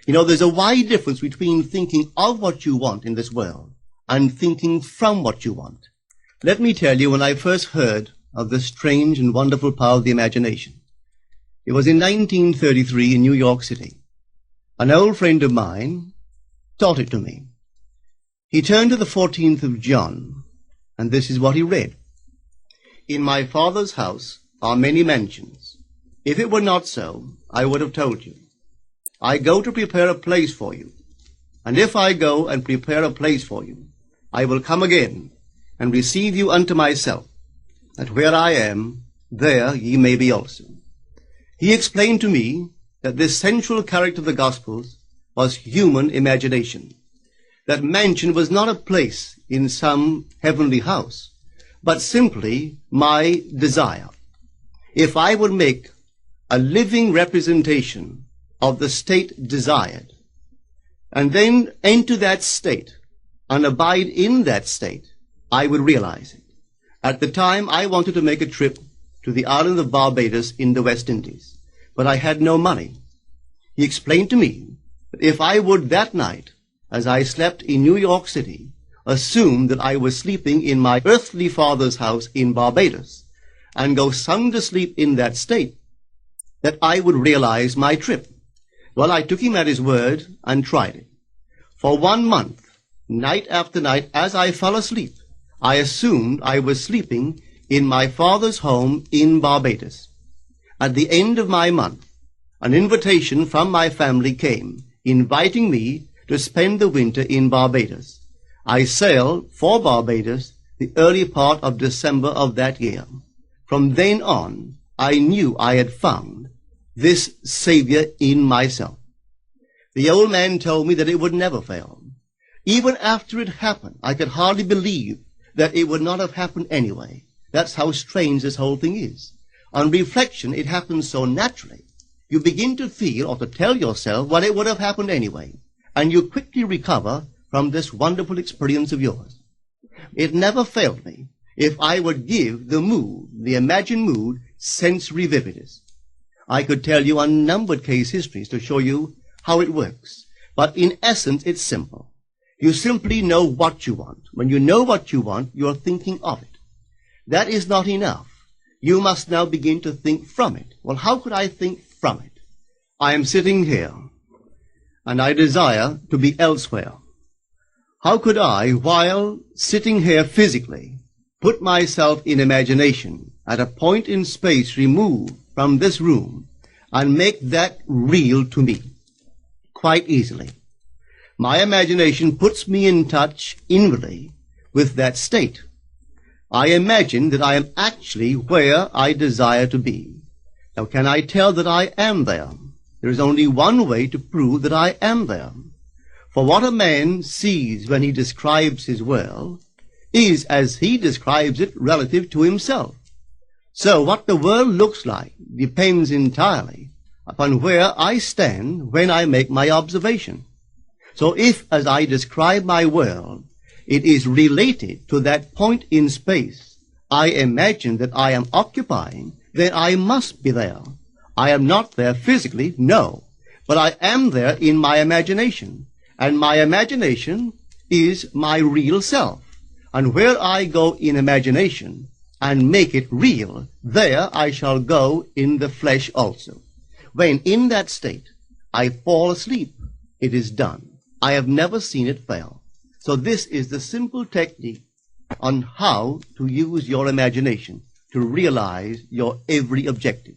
You know, there's a wide difference between thinking of what you want in this world and thinking from what you want. Let me tell you, when I first heard of the strange and wonderful power of the imagination, it was in 1933 in New York City. An old friend of mine taught it to me. He turned to the 14th of John, and this is what he read. In my Father's house are many mansions. If it were not so, I would have told you. I go to prepare a place for you. And if I go and prepare a place for you, I will come again and receive you unto myself, that where I am, there ye may be also. He explained to me that this central character of the Gospels was human imagination. That mansion was not a place in some heavenly house, but simply my desire. If I would make a living representation of the state desired, and then enter that state and abide in that state, I would realize it. At the time, I wanted to make a trip to the island of Barbados in the West Indies, but I had no money. He explained to me that if I would that night, as I slept in New York City, assume that I was sleeping in my earthly father's house in Barbados, and go sound asleep in that state, that I would realize my trip. Well, I took him at his word and tried it. For 1 month, night after night, as I fell asleep, I assumed I was sleeping in my father's home in Barbados. At the end of my month, an invitation from my family came, inviting me to spend the winter in Barbados. I sailed for Barbados the early part of December of that year. From then on, I knew I had found this Savior in myself. The old man told me that it would never fail. Even after it happened, I could hardly believe that it would not have happened anyway. That's how strange this whole thing is. On reflection, it happens so naturally. You begin to feel or to tell yourself, well, it would have happened anyway. And you quickly recover from this wonderful experience of yours. It never failed me if I would give the mood, the imagined mood, sensory vividness. I could tell you unnumbered case histories to show you how it works. But in essence, it's simple. You simply know what you want. When you know what you want, you're thinking of it. That is not enough. You must now begin to think from it. Well, how could I think from it? I am sitting here, and I desire to be elsewhere. How could I, while sitting here physically, put myself in imagination at a point in space removed from this room and make that real to me? Quite easily. My imagination puts me in touch inwardly with that state. I imagine that I am actually where I desire to be. Now, can I tell that I am there? There is only one way to prove that I am there. For what a man sees when he describes his world is as he describes it relative to himself. So what the world looks like depends entirely upon where I stand when I make my observation. So if, as I describe my world, it is related to that point in space I imagine that I am occupying, then I must be there. I am not there physically, no, but I am there in my imagination, and my imagination is my real self. And where I go in imagination and make it real, there I shall go in the flesh also. When in that state I fall asleep, it is done. I have never seen it fail. So this is the simple technique on how to use your imagination to realize your every objective.